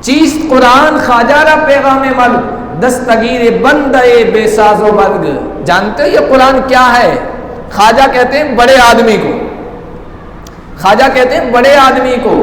چیست قرآن خواجہ را پیغام مرگ، دستگیر بندے بے ساز و برگ۔ جانتے ہو یہ قرآن کیا ہے؟ خواجہ کہتے ہیں بڑے آدمی کو، خواجہ کہتے ہیں بڑے آدمی کو،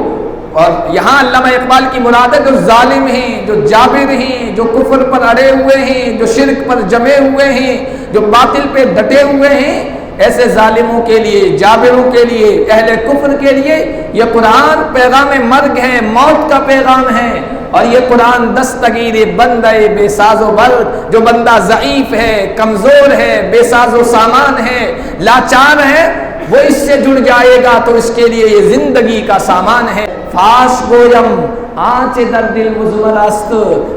اور یہاں علامہ اقبال کی مراد ہے جو ظالم ہیں، جو جابر ہیں، جو کفر پر اڑے ہوئے ہیں، جو شرک پر جمے ہوئے ہیں، جو باطل پہ ڈٹے ہوئے ہیں، ایسے ظالموں کے لیے، جابروں کے لیے، اہل کفر کے لیے یہ قرآن پیغام مرگ ہے، موت کا پیغام ہے۔ اور یہ قرآن دستگیر بندے بے ساز و برگ، جو بندہ ضعیف ہے، کمزور ہے، بے ساز و سامان ہے، لاچار ہے، وہ اس سے جڑ جائے گا تو اس کے لیے یہ زندگی کا سامان ہے۔ فاش گویم آنچ در دل مزور است،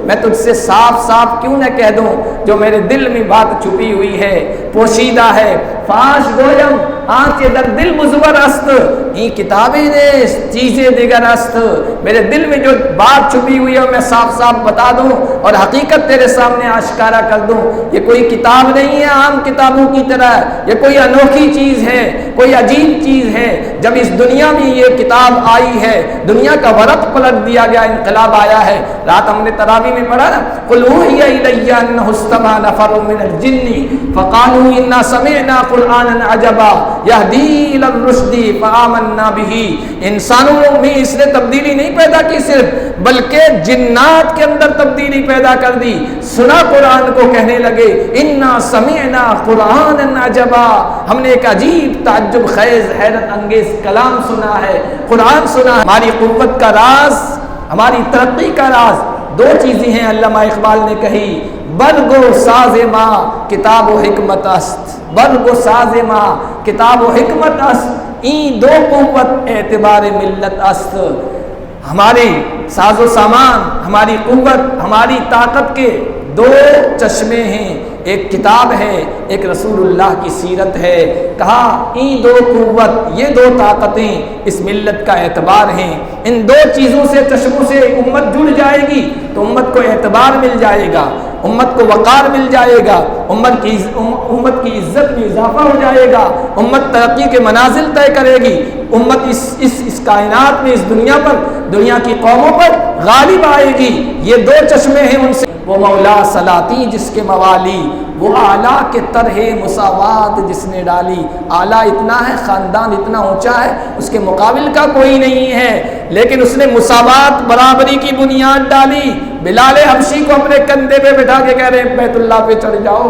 میں تجھ سے صاف صاف کیوں نہ کہہ دوں جو میرے دل میں بات چھپی ہوئی ہے، پوشیدہ ہے۔ فاش گویم آنچ در دل مزور است، یہ کتابیں نیست چیزیں دیگر است، میرے دل میں جو بات چھپی ہوئی ہے میں صاف صاف بتا دوں اور حقیقت تیرے سامنے آشکارا کر دوں۔ یہ کوئی کتاب نہیں ہے عام کتابوں کی طرح، یہ کوئی انوکھی چیز ہے، کوئی عجیب چیز ہے۔ جب اس دنیا میں یہ کتاب آئی ہے، دنیا کا ورق پلٹ دیا گیا، انقلاب آیا ہے۔ رات ہم نے تراویح میں پڑھا نا، قل اوحی الی انہ استمع نفر من الجن فقالوا انا سمعنا قرآنا عجبا یہدی الی الرشد فآمنا بہ۔ انسانوں میں اس نے تبدیلی نہیں پیدا کی صرف، بلکہ جنات کے اندر تبدیلی پیدا کر دی۔ سنا قرآن کو، کہنے لگے انا سمعنا قرآنا عجبا، ہم نے ایک عجیب تعجب خیز حیرت انگیز کلام سنا ہے، قرآن سنا ہے۔ ہماری قوت کا راز، ہماری ترقی کا راز دو چیزیں ہیں علامہ اقبال نے کہی، برگ و ساز ماں کتاب و حکمت است، برگ و ساز ماں کتاب و حکمت است، این دو قوت اعتبار ملت است۔ ہماری ساز و سامان، ہماری قوت، ہماری طاقت کے دو چشمے ہیں، ایک کتاب ہے، ایک رسول اللہ کی سیرت ہے۔ کہا این دو قوت، یہ دو طاقتیں اس ملت کا اعتبار ہیں۔ ان دو چیزوں سے، چشموں سے امت جڑ جائے گی تو امت کو اعتبار مل جائے گا، امت کو وقار مل جائے گا، امت کی عزت میں اضافہ ہو جائے گا، امت ترقی کے منازل طے کرے گی، امت اس کائنات میں، اس دنیا پر، دنیا کی قوموں پر غالب آئے گی۔ یہ دو چشمے ہیں، ان سے وہ مولا سلاطیں جس کے موالی، وہ اعلیٰ کے طرح مساوات جس نے ڈالی۔ اعلیٰ اتنا ہے، خاندان اتنا اونچا ہے، اس کے مقابل کا کوئی نہیں ہے، لیکن اس نے مساوات، برابری کی بنیاد ڈالی۔ بلال حبشی کو اپنے کندھے پہ بٹھا کے کہہ رہے ہیں بیت اللہ پہ چڑھ جاؤ۔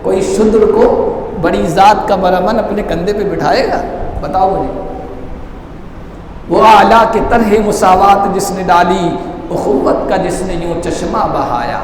کوئی شدر کو بڑی ذات کا برہمن اپنے کندھے پہ بٹھائے گا؟ بتاؤ مجھے۔ وہ اعلیٰ کے طرح مساوات جس نے ڈالی، اخوت کا جس نے یوں چشمہ بہایا،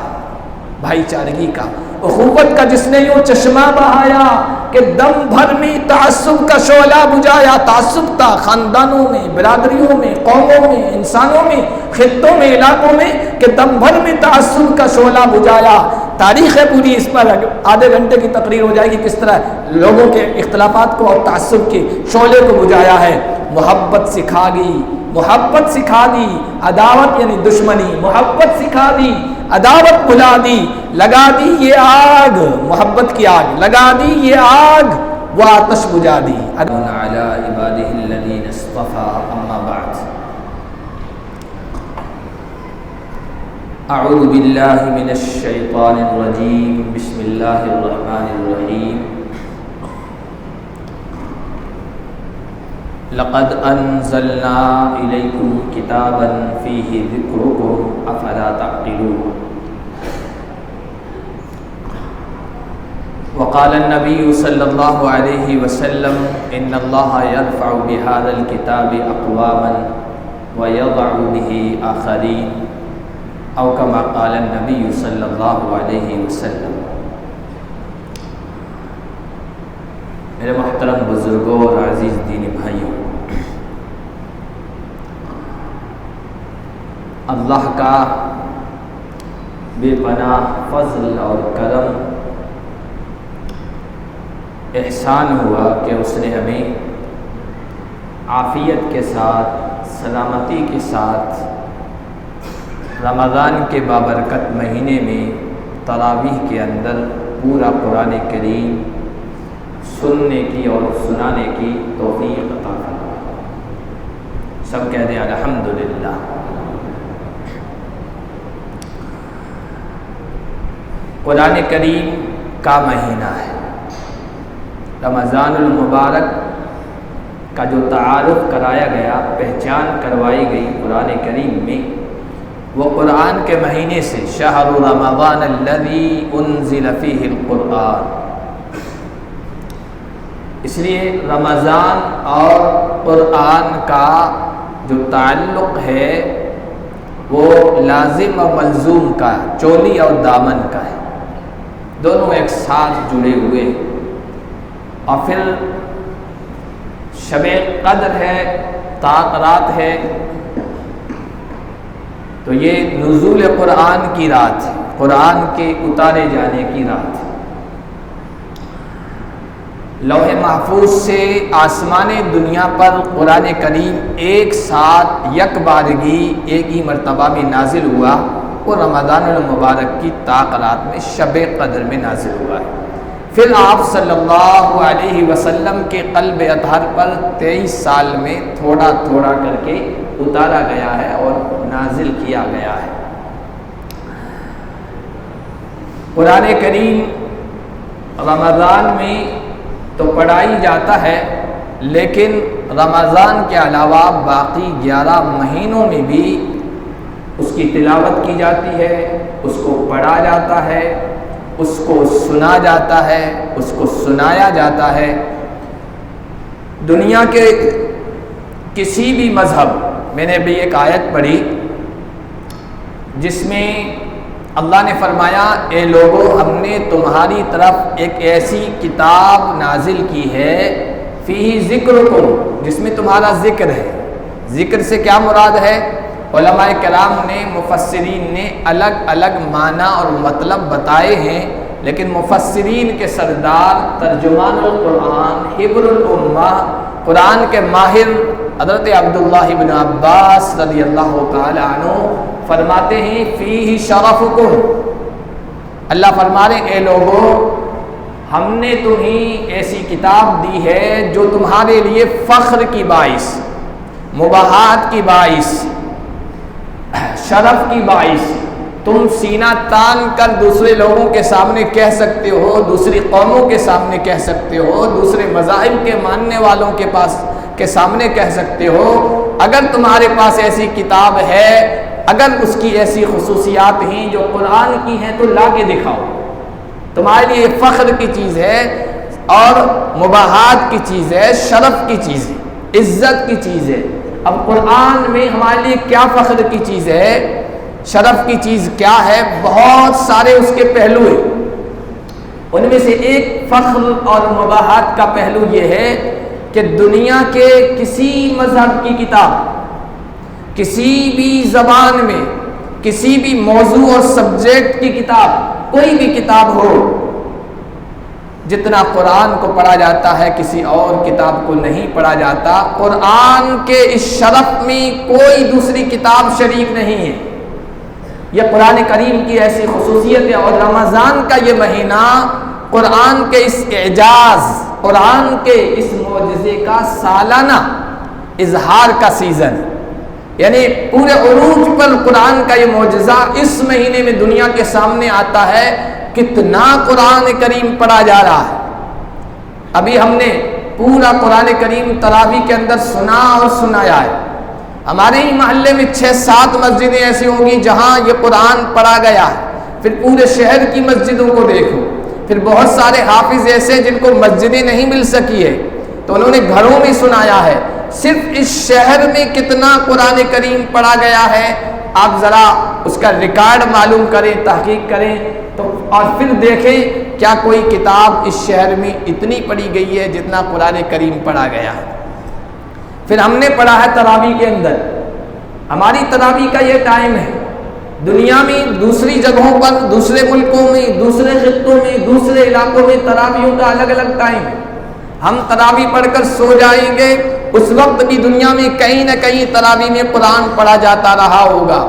بھائی چارگی کا، اخوت کا جس نے یوں چشمہ بہایا کہ دم بھر میں تعصب کا شعلہ بجھایا۔ تعصب تھا خاندانوں میں، برادریوں میں، قوموں میں، انسانوں میں، خطوں میں، علاقوں میں، کہ دم بھر میں تعصب کا شعلہ بجھایا۔ تاریخ ہے پوری، اس پر آدھے گھنٹے کی تقریر ہو جائے گی، کس طرح لوگوں کے اختلافات کو اور تعصب کے شعلے کو بجھایا ہے۔ محبت سکھا گئی، محبت سکھا دی، عداوت یعنی دشمنی، محبت سکھا دی، عداوت بھلا دی، لگا دی یہ آگ، محبت کی آگ، لگا دی یہ آگ، وہ آتش بجھا دی۔ علی عبادہ الذین اصطفى، اما بعد، اعوذ باللہ من الشیطان الرجیم، بسم اللہ الرحمن الرحیم۔ لقد انزلنا الیکم کتابا فیہ ذکرکم افلا تعقلون۔ وقال النبی صلی اللہ علیہ وسلم ان اللہ یرفع بہذا الکتاب اقواما ویضع بہ آخرین، او کما قال النبی صلی اللہ علیہ وسلم۔ میرے محترم بزرگوں اور عزیز دینی بھائیوں، اللہ کا بے پناہ فضل اور کرم احسان ہوا کہ اس نے ہمیں عافیت کے ساتھ، سلامتی کے ساتھ رمضان کے بابرکت مہینے میں تراویح کے اندر پورا قرآن کریم سننے کی اور سنانے کی توفیق عطا فرمایا۔ سب کہہ دیں الحمدللہ۔ قرآن کریم کا مہینہ ہے۔ رمضان المبارک کا جو تعارف کرایا گیا، پہچان کروائی گئی قرآن کریم میں، وہ قرآن کے مہینے سے، شہر رمضان الذی انزل فیہ القرآن۔ اس لیے رمضان اور قرآن کا جو تعلق ہے وہ لازم اور ملزوم کا، چولی اور دامن کا ہے، دونوں ایک ساتھ جڑے ہوئے۔ اور پھر شب قدر ہے، رات ہے، تو یہ نزول قرآن کی رات ہے، قرآن کے اتارے جانے کی رات ہے۔ لوح محفوظ سے آسمان دنیا پر قرآن کریم ایک ساتھ یک بارگی ایک ہی مرتبہ میں نازل ہوا، وہ رمضان المبارک کی رات میں شب قدر میں نازل ہوا ہے۔ پھر آپ صلی اللہ علیہ وسلم کے قلب اطہر پر 23 سال میں تھوڑا تھوڑا کر کے اتارا گیا ہے اور نازل کیا گیا ہے۔ قرآن کریم رمضان میں تو پڑھائی جاتا ہے، لیکن رمضان کے علاوہ باقی 11 مہینوں میں بھی اس کی تلاوت کی جاتی ہے، اس کو پڑھا جاتا ہے، اس کو سنا جاتا ہے، اس کو سنایا جاتا ہے۔ دنیا کے کسی بھی مذہب، میں نے ابھی ایک آیت پڑھی جس میں اللہ نے فرمایا، اے لوگو ہم نے تمہاری طرف ایک ایسی کتاب نازل کی ہے، فیہ ذکرکم، جس میں تمہارا ذکر ہے۔ ذکر سے کیا مراد ہے؟ علماء کرام نے، مفسرین نے الگ الگ معنی اور مطلب بتائے ہیں، لیکن مفسرین کے سردار، ترجمان القرآن، حبر الامہ، قرآن کے ماہر حضرت عبداللہ بن عباس رضی اللہ تعالی عنہ فرماتے ہیں، فیہ شرفکم، اللہ فرما رہے اے لوگو ہم نے تمہیں ایسی کتاب دی ہے جو تمہارے لیے فخر کی باعث، مباحات کی باعث، شرف کی باعث، تم سینہ تان کر دوسرے لوگوں کے سامنے کہہ سکتے ہو، دوسری قوموں کے سامنے کہہ سکتے ہو، دوسرے مذاہب کے ماننے والوں کے سامنے کہہ سکتے ہو، اگر تمہارے پاس ایسی کتاب ہے، اگر اس کی ایسی خصوصیات ہیں جو قرآن کی ہیں تو لا کے دکھاؤ، تمہارے لیے فخر کی چیز ہے اور مباحات کی چیز ہے، شرف کی چیز ہے، عزت کی چیز ہے۔ اب قرآن میں ہمارے لیے کیا فخر کی چیز ہے، شرف کی چیز کیا ہے؟ بہت سارے اس کے پہلو ہیں، ان میں سے ایک فخر اور مباحات کا پہلو یہ ہے کہ دنیا کے کسی مذہب کی کتاب، کسی بھی زبان میں، کسی بھی موضوع اور سبجیکٹ کی کتاب، کوئی بھی کتاب ہو، جتنا قرآن کو پڑھا جاتا ہے کسی اور کتاب کو نہیں پڑھا جاتا۔ قرآن کے اس شرف میں کوئی دوسری کتاب شریک نہیں ہے، یہ قرآن کریم کی ایسی خصوصیت ہے۔ اور رمضان کا یہ مہینہ قرآن کے اس اعجاز، قرآن کے اس معجزے کا سالانہ اظہار کا سیزن ہے، یعنی پورے عروج پر قرآن کا یہ معجزہ اس مہینے میں دنیا کے سامنے آتا ہے۔ کتنا قرآن کریم پڑھا جا رہا ہے، ابھی ہم نے پورا قرآن کریم تراویح کے اندر سنا اور سنایا ہے۔ ہمارے ہی محلے میں 6-7 مسجدیں ایسی ہوں گی جہاں یہ قرآن پڑھا گیا ہے، پھر پورے شہر کی مسجدوں کو دیکھو، پھر بہت سارے حافظ ایسے جن کو مسجدیں نہیں مل سکی ہے تو انہوں نے گھروں میں سنایا ہے۔ صرف اس شہر میں کتنا قرآن کریم پڑھا گیا ہے، آپ ذرا اس کا ریکارڈ معلوم کریں، تحقیق کریں تو، اور پھر دیکھیں کیا کوئی کتاب اس شہر میں اتنی پڑھی گئی ہے جتنا قرآن کریم پڑھا گیا ہے۔ پھر ہم نے پڑھا ہے تراویح کے اندر، ہماری تراویح کا یہ ٹائم ہے، دنیا میں دوسری جگہوں پر، دوسرے ملکوں میں، دوسرے خطوں میں، دوسرے علاقوں میں تراویحوں کا الگ الگ ٹائم ہے۔ ہم تراویح پڑھ کر سو جائیں گے، اس وقت بھی دنیا میں کہیں نہ کہیں تراویح میں قرآن پڑھا جاتا رہا ہوگا۔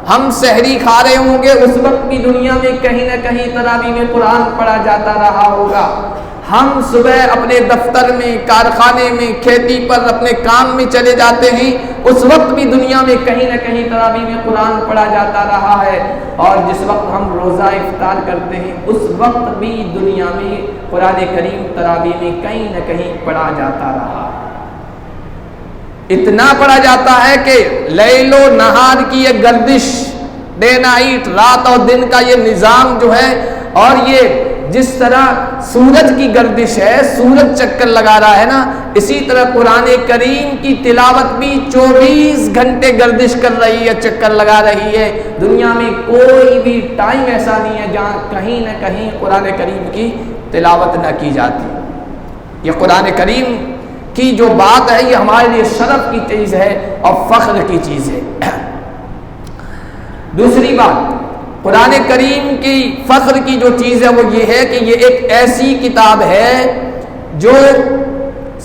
ہم سحری کھا رہے ہوں گے، اس وقت بھی دنیا میں کہیں نہ کہیں تراویح میں قرآن پڑھا جاتا رہا ہوگا۔ ہم صبح اپنے دفتر میں، کارخانے میں، کھیتی پر اپنے کام میں چلے جاتے ہیں، اس وقت بھی دنیا میں کہیں نہ کہیں تراویح میں قرآن پڑھا جاتا رہا ہے، اور جس وقت ہم روزہ افطار کرتے ہیں اس وقت بھی دنیا میں قرآن کریم تراویح میں کہیں نہ کہیں پڑھا جاتا رہا۔ اتنا پڑھا جاتا ہے کہ لیل و نہار کی یہ گردش، ڈے نائٹ، رات اور دن کا یہ نظام جو ہے، اور یہ جس طرح سورج کی گردش ہے، سورج چکر لگا رہا ہے نا، اسی طرح قرآن کریم کی تلاوت بھی 24 گھنٹے گردش کر رہی ہے، چکر لگا رہی ہے۔ دنیا میں کوئی بھی ٹائم ایسا نہیں ہے جہاں کہیں نہ کہیں قرآن کریم کی تلاوت نہ کی جاتی۔ یہ قرآن کریم کی جو بات ہے یہ ہمارے لیے شرف کی چیز ہے اور فخر کی چیز ہے۔ دوسری بات، قرآن کریم کی فخر کی جو چیز ہے وہ یہ ہے کہ یہ ایک ایسی کتاب ہے جو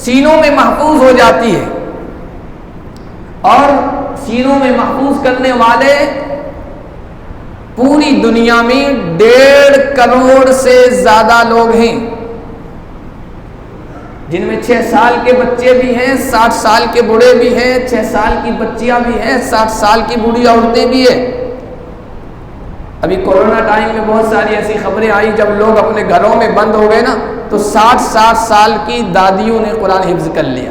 سینوں میں محفوظ ہو جاتی ہے، اور سینوں میں محفوظ کرنے والے پوری دنیا میں 1.5 کروڑ سے زیادہ لوگ ہیں، جن میں 6 سال کے بچے بھی ہیں، 60 سال کے بوڑھے بھی ہیں، 6 سال کی بچیاں بھی ہیں، 60 سال کی بوڑھی عورتیں بھی ہیں۔ ابھی کورونا ٹائم میں بہت ساری ایسی خبریں آئی جب لوگ اپنے گھروں میں بند ہو گئے نا، تو 60 سال کی دادیوں نے قرآن حفظ کر لیا،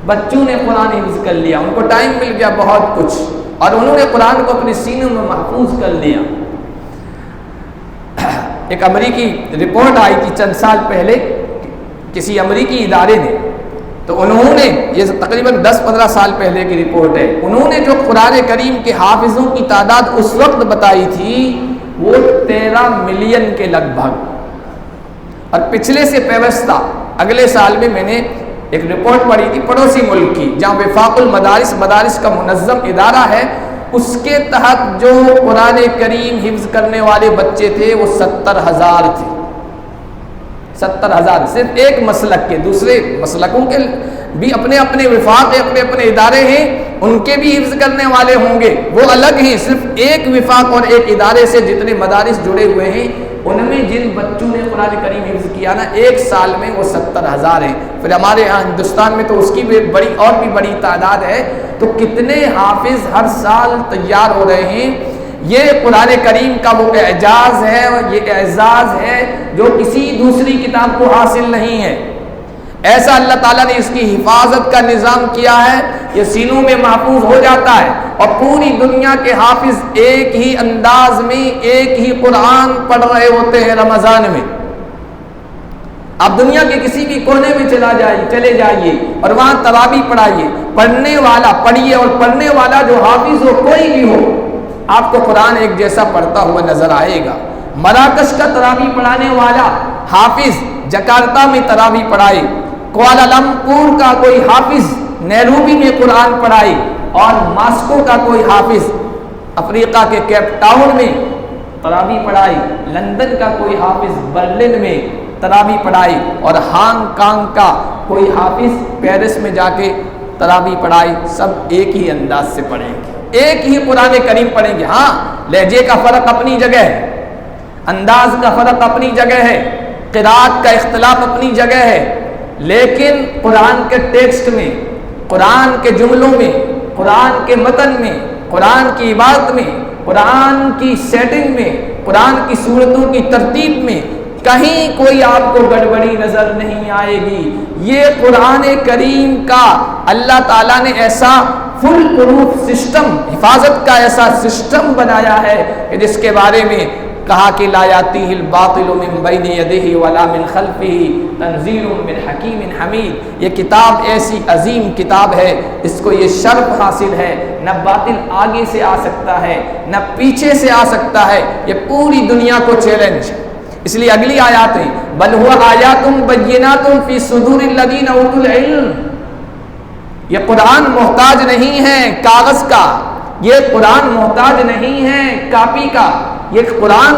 بچوں نے قرآن حفظ کر لیا، ان کو ٹائم مل گیا بہت کچھ، اور انہوں نے قرآن کو اپنے سینوں میں محفوظ کر لیا۔ ایک امریکی رپورٹ آئی تھی چند سال پہلے کسی امریکی ادارے نے، تو انہوں نے، یہ تقریباً 10-15 سال پہلے کی رپورٹ ہے، انہوں نے جو قرآن کریم کے حافظوں کی تعداد اس وقت بتائی تھی وہ 13 ملین کے لگ بھگ، اور پچھلے سے پیوستہ اگلے سال میں نے ایک رپورٹ پڑھی تھی پڑوسی ملک کی، جہاں وفاق المدارس مدارس کا منظم ادارہ ہے، اس کے تحت جو قرآن کریم حفظ کرنے والے بچے تھے وہ 70,000 تھے۔ 70,000 صرف ایک مسلک کے، دوسرے مسلکوں کے بھی اپنے اپنے وفاق، اپنے اپنے ادارے ہیں، ان کے بھی حفظ کرنے والے ہوں گے، وہ الگ ہیں۔ صرف ایک وفاق اور ایک ادارے سے جتنے مدارس جڑے ہوئے ہیں، ان میں جن بچوں نے قرآن کریم حفظ کیا نا ایک سال میں وہ 70,000 ہیں۔ پھر ہمارے یہاں ہندوستان میں تو اس کی بھی بڑی اور بھی بڑی تعداد ہے، تو کتنے حافظ ہر سال تیار ہو رہے ہیں۔ یہ قرآن کریم کا وہ اعجاز ہے اور یہ اعزاز ہے جو کسی دوسری کتاب کو حاصل نہیں ہے۔ ایسا اللہ تعالیٰ نے اس کی حفاظت کا نظام کیا ہے، یہ سینوں میں محفوظ ہو جاتا ہے، اور پوری دنیا کے حافظ ایک ہی انداز میں ایک ہی قرآن پڑھ رہے ہوتے ہیں رمضان میں۔ آپ دنیا کے کسی بھی کونے میں چلے جائیے اور وہاں تراویح پڑھائیے، پڑھنے والا پڑھیے، اور پڑھنے والا جو حافظ ہو کوئی بھی ہو، آپ کو قرآن ایک جیسا پڑھتا ہوا نظر آئے گا۔ مراکش کا تراویح پڑھانے والا حافظ جکارتا میں تراویح پڑھائے، کوالالمپور کا کوئی حافظ نیروبی میں قرآن پڑھائے، اور ماسکو کا کوئی حافظ افریقہ کے کیپ ٹاؤن میں تراویح پڑھائے، لندن کا کوئی حافظ برلن میں تراویح پڑھائے، اور ہانگ کانگ کا کوئی حافظ پیرس میں جا کے تراویح پڑھائے۔ سب ایک ہی انداز سے پڑھیں گے، ایک ہی قرآن کریم پڑھیں گے۔ ہاں، لہجے کا فرق اپنی جگہ ہے، انداز کا فرق اپنی جگہ ہے، قرات کا اختلاف اپنی جگہ ہے، لیکن قرآن کے ٹیکسٹ میں، قرآن کے جملوں میں، قرآن کے متن میں، قرآن کی عبارت میں، قرآن کی سیٹنگ میں، قرآن کی صورتوں کی ترتیب میں کہیں کوئی آپ کو گڑبڑی نظر نہیں آئے گی۔ یہ قرآن کریم کا اللہ تعالیٰ نے ایسا فل پروف سسٹم، حفاظت کا ایسا سسٹم بنایا ہے کہ جس کے بارے میں کہا کہ لا یاتیہ الباطل من بین یدیہ ولا من خلفہ تنزیل من حکیم حمید۔ یہ کتاب ایسی عظیم کتاب ہے، اس کو یہ شرف حاصل ہے، نہ باطل آگے سے آ سکتا ہے نہ پیچھے سے آ سکتا ہے، یہ پوری دنیا کو چیلنج ہے۔ اس لیے اگلی آیات ہیں بل هو آیات بینات فی صدور الذین اوتوا العلم۔ یہ قرآن محتاج نہیں ہے کاغذ کا، یہ قرآن محتاج نہیں ہے کاپی کا، یہ قرآن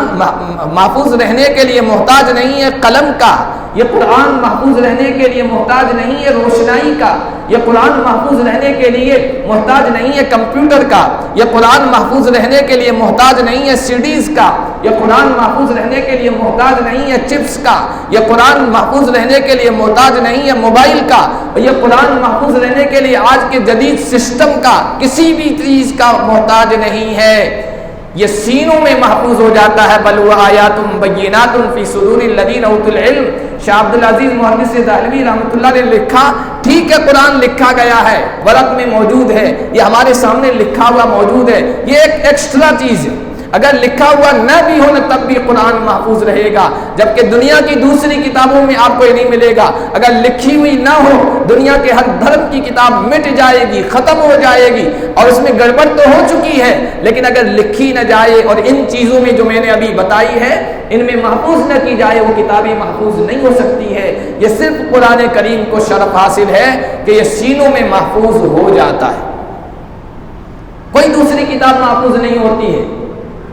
محفوظ رہنے کے لیے محتاج نہیں ہے قلم کا، یہ قرآن محفوظ رہنے کے لیے محتاج نہیں ہے روشنائی کا، یہ قرآن محفوظ رہنے کے لیے محتاج نہیں ہے کمپیوٹر کا، یہ قرآن محفوظ رہنے کے لیے محتاج نہیں ہے سیڈیز کا، یہ قرآن محفوظ رہنے کے لیے محتاج نہیں ہے چپس کا، یہ قرآن محفوظ رہنے کے لیے محتاج نہیں ہے موبائل کا، اور یہ قرآن محفوظ رہنے کے لیے آج کے جدید سسٹم کا کسی بھی چیز کا محتاج نہیں ہے، یہ سینوں میں محفوظ ہو جاتا ہے۔ بل وآیات بینات فی صدور الذین اوتوا العلم، شاہ عبد العزیز محدث دہلوی رحمۃ اللہ نے لکھا، ٹھیک ہے قرآن لکھا گیا ہے، ورق میں موجود ہے، یہ ہمارے سامنے لکھا ہوا موجود ہے، یہ ایک ایکسٹرا چیز ہے، اگر لکھا ہوا نہ بھی ہو نا تب بھی قرآن محفوظ رہے گا، جبکہ دنیا کی دوسری کتابوں میں آپ کو یہ نہیں ملے گا، اگر لکھی ہوئی نہ ہو دنیا کے ہر دھرم کی کتاب مٹ جائے گی، ختم ہو جائے گی، اور اس میں گڑبڑ تو ہو چکی ہے، لیکن اگر لکھی نہ جائے اور ان چیزوں میں جو میں نے ابھی بتائی ہے ان میں محفوظ نہ کی جائے، وہ کتابیں محفوظ نہیں ہو سکتی ہے۔ یہ صرف قرآن کریم کو شرف حاصل ہے کہ یہ سینوں میں محفوظ ہو جاتا ہے، کوئی دوسری کتاب محفوظ نہیں ہوتی ہے،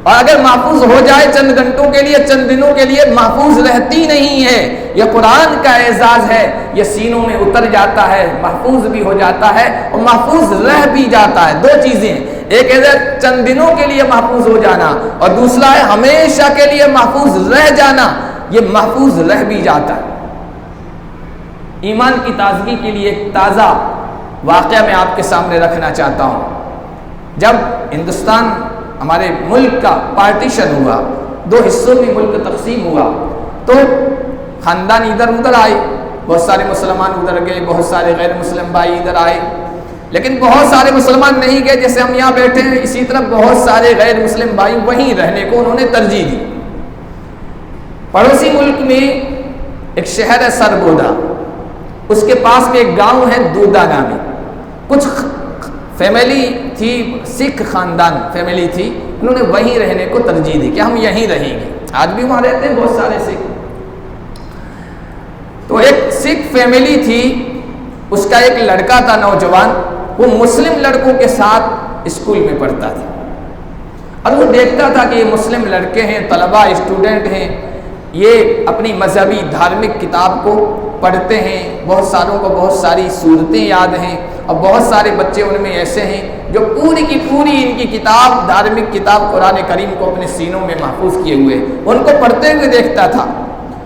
اور اگر محفوظ ہو جائے چند گھنٹوں کے لیے چند دنوں کے لیے محفوظ رہتی نہیں ہے۔ یہ قرآن کا اعزاز ہے، یہ سینوں میں اتر جاتا ہے، محفوظ بھی ہو جاتا ہے اور محفوظ رہ بھی جاتا ہے۔ دو چیزیں، ایک ہے چند دنوں کے لیے محفوظ ہو جانا اور دوسرا ہے ہمیشہ کے لیے محفوظ رہ جانا، یہ محفوظ رہ بھی جاتا ہے۔ ایمان کی تازگی کے لیے ایک تازہ واقعہ میں آپ کے سامنے رکھنا چاہتا ہوں۔ جب ہندوستان ہمارے ملک کا پارٹیشن ہوا، دو حصوں میں ملک تقسیم ہوا، تو خاندان ادھر ادھر آئے، بہت سارے مسلمان ادھر گئے، بہت سارے غیر مسلم بھائی ادھر آئے، لیکن بہت سارے مسلمان نہیں گئے، جیسے ہم یہاں بیٹھے ہیں اسی طرح بہت سارے غیر مسلم بھائی وہیں رہنے کو انہوں نے ترجیح دی۔ پڑوسی ملک میں ایک شہر ہے سرگودا، اس کے پاس میں ایک گاؤں ہے دودا نامی، کچھ فیملی تھی، سکھ خاندان فیملی تھی، انہوں نے وہیں رہنے کو ترجیح دی کہ ہم یہیں رہیں گے، آج بھی وہاں رہتے ہیں بہت سارے سکھ۔ تو ایک سکھ فیملی تھی، اس کا ایک لڑکا تھا نوجوان، وہ مسلم لڑکوں کے ساتھ اسکول میں پڑھتا تھا، اور وہ دیکھتا تھا کہ یہ مسلم لڑکے ہیں، طلباء اسٹوڈنٹ ہیں، یہ اپنی مذہبی دھارمک کتاب کو پڑھتے ہیں، بہت ساروں کو بہت ساری صورتیں یاد ہیں، اور بہت سارے بچے ان میں ایسے ہیں جو پوری کی پوری ان کی کتاب، دھارمک کتاب قرآن کریم کو اپنے سینوں میں محفوظ کیے ہوئے، ان کو پڑھتے ہوئے دیکھتا تھا،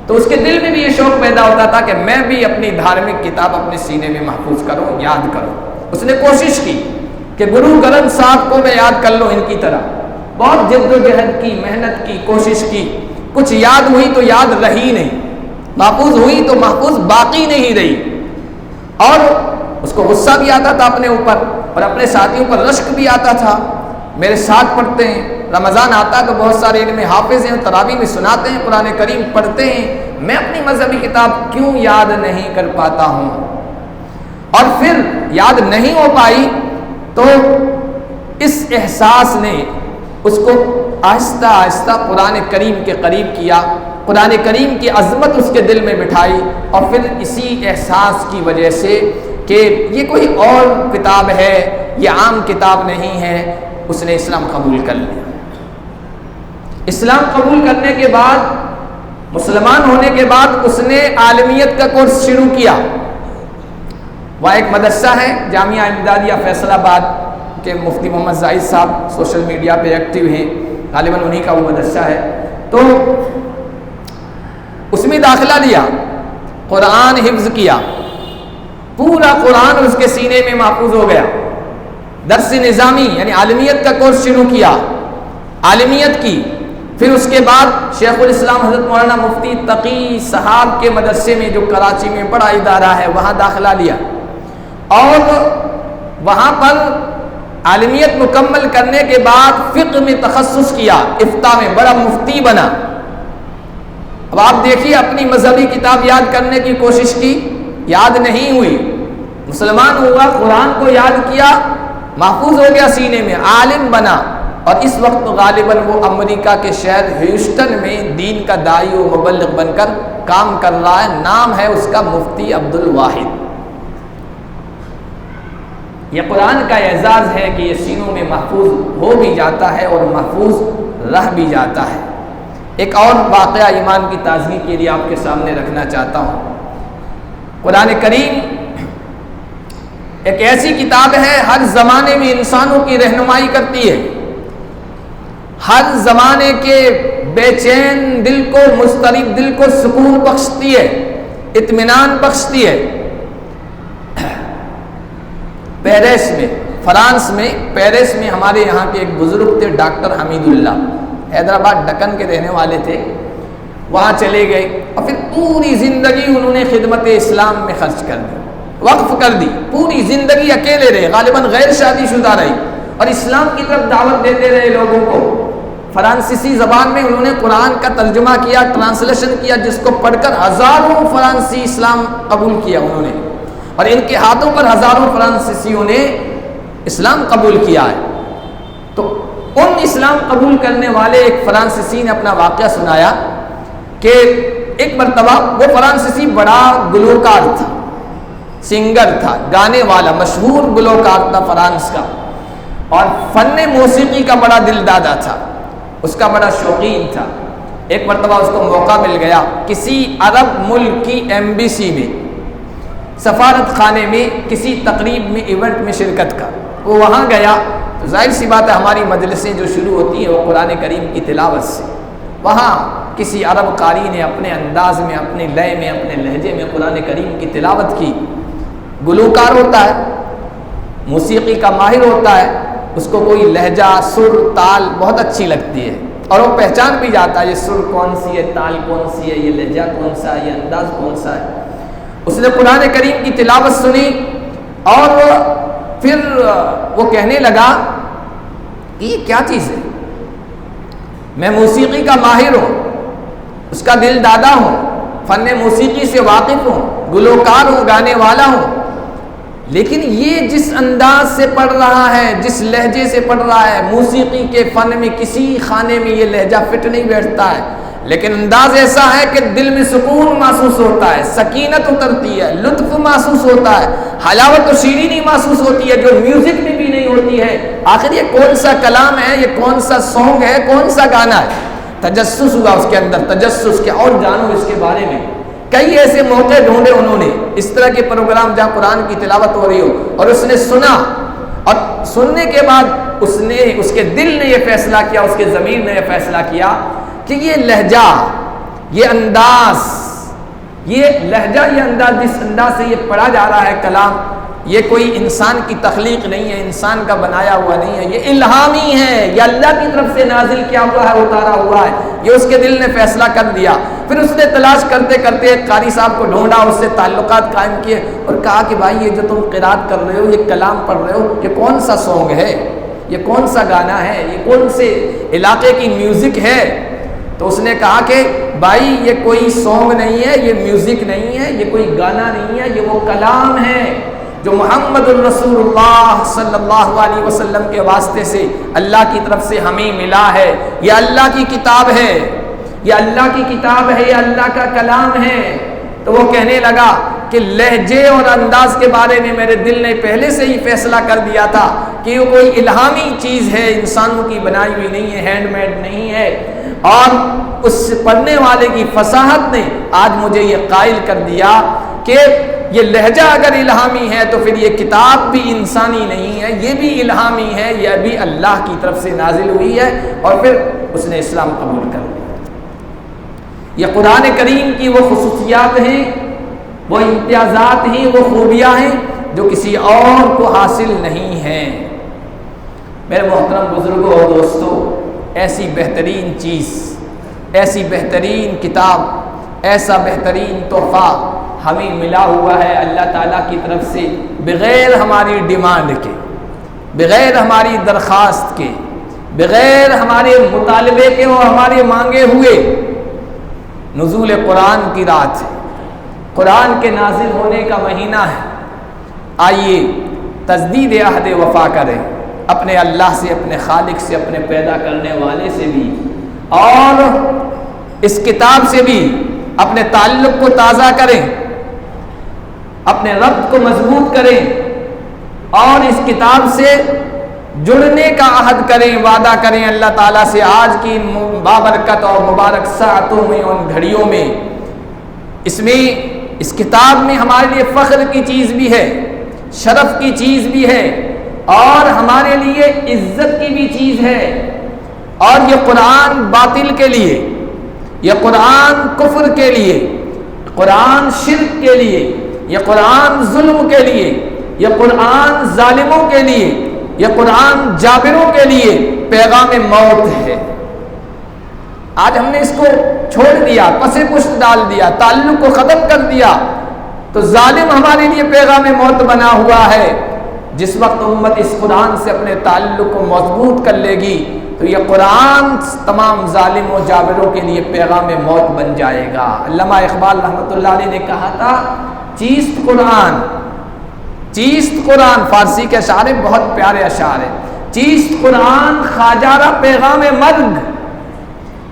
تو اس کے دل میں بھی یہ شوق پیدا ہوتا تھا کہ میں بھی اپنی دھارمک کتاب اپنے سینے میں محفوظ کروں، یاد کروں۔ اس نے کوشش کی کہ گرو گرنتھ صاحب کو میں یاد کر لوں ان کی طرح، بہت جد و جہد کی، محنت کی، کوشش کی، کچھ یاد ہوئی تو یاد رہی نہیں، محفوظ ہوئی تو محفوظ باقی نہیں رہی، اور اس کو غصہ بھی آتا تھا اپنے اوپر اور اپنے ساتھیوں پر رشک بھی آتا تھا۔ میرے ساتھ پڑھتے ہیں، رمضان آتا تو بہت سارے ان میں حافظ ہیں، تراویح میں سناتے ہیں، قرآن کریم پڑھتے ہیں، میں اپنی مذہبی کتاب کیوں یاد نہیں کر پاتا ہوں؟ اور پھر یاد نہیں ہو پائی تو اس احساس نے اس کو آہستہ آہستہ قرآن کریم کے قریب کیا، قرآن کریم کی عظمت اس کے دل میں بٹھائی، اور پھر اسی احساس کی وجہ سے کہ یہ کوئی اور کتاب ہے، یہ عام کتاب نہیں ہے، اس نے اسلام قبول کر لیا۔ اسلام قبول کرنے کے بعد، مسلمان ہونے کے بعد اس نے عالمیت کا کورس شروع کیا۔ وہاں ایک مدرسہ ہے جامعہ امدادیہ فیصل آباد کے مفتی محمد زاہد صاحب سوشل میڈیا پہ ایکٹیو ہیں، غالباً انہی کا وہ مدرسہ ہے، تو اس میں داخلہ لیا، قرآن حفظ کیا، پورا قرآن اس کے سینے میں محفوظ ہو گیا۔ درس نظامی یعنی عالمیت کا کورس شروع کیا، عالمیت کی، پھر اس کے بعد شیخ الاسلام حضرت مولانا مفتی تقی صاحب کے مدرسے میں جو کراچی میں بڑا ادارہ ہے وہاں داخلہ لیا، اور وہاں پر عالمیت مکمل کرنے کے بعد فقہ میں تخصص کیا، افتاء میں بڑا مفتی بنا۔ اب آپ دیکھیے، اپنی مذہبی کتاب یاد کرنے کی کوشش کی، یاد نہیں ہوئی، مسلمان ہوا، قرآن کو یاد کیا، محفوظ ہو گیا سینے میں، عالم بنا، اور اس وقت غالباً وہ امریکہ کے شہر ہیوسٹن میں دین کا داعی و مبلغ بن کر کام کر رہا ہے، نام ہے اس کا مفتی عبد الواحد۔ یہ قرآن کا اعزاز ہے کہ یہ سینوں میں محفوظ ہو بھی جاتا ہے اور محفوظ رہ بھی جاتا ہے۔ ایک اور واقعہ ایمان کی تازگی کے لیے آپ کے سامنے رکھنا چاہتا ہوں۔ قرآن کریم ایک ایسی کتاب ہے، ہر زمانے میں انسانوں کی رہنمائی کرتی ہے، ہر زمانے کے بے چین دل کو، مضطرب دل کو سکون بخشتی ہے، اطمینان بخشتی ہے۔ پیرس میں، فرانس میں پیرس میں ہمارے یہاں کے ایک بزرگ تھے ڈاکٹر حمید اللہ، حیدرآباد دکن کے رہنے والے تھے۔ وہاں چلے گئے اور پھر پوری زندگی انہوں نے خدمت اسلام میں خرچ کر دی، وقف کر دی، پوری زندگی اکیلے رہے، غالباً غیر شادی شدہ رہی اور اسلام کی طرف دعوت دیتے رہے لوگوں کو۔ فرانسیسی زبان میں انہوں نے قرآن کا ترجمہ کیا، ٹرانسلیشن کیا، جس کو پڑھ کر ہزاروں فرانسی اسلام قبول کیا انہوں نے، اور ان کے ہاتھوں پر ہزاروں فرانسیسیوں نے اسلام قبول کیا ہے۔ تو ان اسلام قبول کرنے والے ایک فرانسیسی نے اپنا واقعہ سنایا کہ ایک مرتبہ وہ فرانسیسی بڑا گلوکار تھا، سنگر تھا، گانے والا، مشہور گلوکار تھا فرانس کا، اور فن موسیقی کا بڑا دل دادا تھا، اس کا بڑا شوقین تھا۔ ایک مرتبہ اس کو موقع مل گیا کسی عرب ملک کی ایمبیسی میں، سفارت خانے میں کسی تقریب میں، ایونٹ میں شرکت کا۔ وہ وہاں گیا تو ظاہر سی بات ہے ہماری مجلسیں جو شروع ہوتی ہیں وہ قرآن کریم کی تلاوت سے، وہاں کسی عرب قاری نے اپنے انداز میں، اپنے لے میں، اپنے لہجے میں قرآن کریم کی تلاوت کی۔ گلوکار ہوتا ہے، موسیقی کا ماہر ہوتا ہے، اس کو کوئی لہجہ، سر، تال بہت اچھی لگتی ہے اور وہ پہچان بھی جاتا ہے یہ سر کون سی ہے، تال کون سی ہے، یہ لہجہ کون سا ہے، یہ انداز کون سا ہے۔ اس نے قرآن کریم کی تلاوت سنی اور پھر وہ کہنے لگا کہ یہ کیا چیز ہے، میں موسیقی کا ماہر ہوں، اس کا دل دادا ہوں، فن موسیقی سے واقف ہوں، گلوکار ہوں، گانے والا ہوں، لیکن یہ جس انداز سے پڑھ رہا ہے، جس لہجے سے پڑھ رہا ہے، موسیقی کے فن میں کسی خانے میں یہ لہجہ فٹ نہیں بیٹھتا ہے، لیکن انداز ایسا ہے کہ دل میں سکون محسوس ہوتا ہے، سکینت اترتی ہے، لطف محسوس ہوتا ہے، حلاوت و شیرینی محسوس ہوتی ہے جو میوزک میں بھی نہیں ہوتی ہے۔ آخر یہ کون سا کلام ہے، یہ کون سا سانگ ہے، کون سا گانا ہے؟ تجسس ہوا اس کے اندر، تجسس کہ اور جانو اس کے بارے میں۔ کئی ایسے موقع ڈھونڈے انہوں نے، اس طرح کے پروگرام جہاں قرآن کی تلاوت ہو رہی ہو، اور اس نے سنا، اور سننے کے بعد اس کے دل نے یہ فیصلہ کیا، اس کے ضمیر نے یہ فیصلہ کیا کہ یہ لہجہ، یہ انداز، یہ لہجہ، یہ انداز، جس انداز سے یہ پڑھا جا رہا ہے کلام، یہ کوئی انسان کی تخلیق نہیں ہے، انسان کا بنایا ہوا نہیں ہے، یہ الہامی ہے، یہ اللہ کی طرف سے نازل کیا ہوا ہے، اتارا ہوا ہے۔ یہ اس کے دل نے فیصلہ کر دیا۔ پھر اس نے تلاش کرتے کرتے ایک قاری صاحب کو ڈھونڈا، اس سے تعلقات قائم کیے اور کہا کہ بھائی یہ جو تم قرات کر رہے ہو، یہ کلام پڑھ رہے ہو، یہ کون سا سانگ ہے، یہ کون سا گانا ہے، یہ کون سے علاقے کی میوزک ہے؟ تو اس نے کہا کہ بھائی یہ کوئی سانگ نہیں ہے، یہ میوزک نہیں ہے، یہ کوئی گانا نہیں ہے، یہ وہ کلام ہے جو محمد الرسول اللہ صلی اللہ علیہ وسلم کے واسطے سے اللہ کی طرف سے ہمیں ملا ہے۔ یہ اللہ کی کتاب ہے، یہ اللہ کی کتاب ہے، یہ اللہ کا کلام ہے۔ تو وہ کہنے لگا کہ لہجے اور انداز کے بارے میں میرے دل نے پہلے سے ہی فیصلہ کر دیا تھا کہ وہ کوئی الہامی چیز ہے، انسانوں کی بنائی ہوئی نہیں ہے، ہینڈ میڈ نہیں ہے، اور اس پڑھنے والے کی فصاحت نے آج مجھے یہ قائل کر دیا کہ یہ لہجہ اگر الہامی ہے تو پھر یہ کتاب بھی انسانی نہیں ہے، یہ بھی الہامی ہے، یہ بھی اللہ کی طرف سے نازل ہوئی ہے، اور پھر اس نے اسلام قبول کر لیا۔ یہ قرآن کریم کی وہ خصوصیات ہیں، وہ امتیازات ہیں، وہ خوبیاں ہیں جو کسی اور کو حاصل نہیں ہیں۔ میرے محترم بزرگوں اور دوستوں، ایسی بہترین چیز، ایسی بہترین کتاب، ایسا بہترین تحفہ ہمیں ملا ہوا ہے اللہ تعالیٰ کی طرف سے، بغیر ہماری ڈیمانڈ کے، بغیر ہماری درخواست کے، بغیر ہمارے مطالبے کے اور ہمارے مانگے ہوئے۔ نزول قرآن کی رات ہے، قرآن کے نازل ہونے کا مہینہ ہے۔ آئیے تجدید عہد وفا کریں اپنے اللہ سے، اپنے خالق سے، اپنے پیدا کرنے والے سے بھی، اور اس کتاب سے بھی اپنے تعلق کو تازہ کریں، اپنے ربط کو مضبوط کریں، اور اس کتاب سے جڑنے کا عہد کریں، وعدہ کریں اللہ تعالیٰ سے آج کی ان بابرکت اور مبارک ساعتوں میں، ان گھڑیوں میں۔ اس کتاب میں ہمارے لیے فخر کی چیز بھی ہے، شرف کی چیز بھی ہے، اور ہمارے لیے عزت کی بھی چیز ہے۔ اور یہ قرآن باطل کے لیے، یہ قرآن کفر کے لیے، قرآن شرک کے لیے، یہ قرآن ظلم کے لیے، یہ قرآن ظالموں کے لیے، یہ قرآن جابروں کے لیے پیغام موت ہے۔ آج ہم نے اس کو چھوڑ دیا، پس پشت ڈال دیا، تعلق کو ختم کر دیا، تو ظالم ہمارے لیے پیغام موت بنا ہوا ہے۔ جس وقت امت اس قرآن سے اپنے تعلق کو مضبوط کر لے گی تو یہ قرآن تمام ظالم و جابروں کے لیے پیغام موت بن جائے گا۔ علامہ اقبال رحمۃ اللہ علیہ نے کہا تھا چیست قرآن، چیست قرآن، فارسی کے اشعار بہت پیارے اشعار ہیں۔ چیست قرآن خواجہ پیغام مرگ،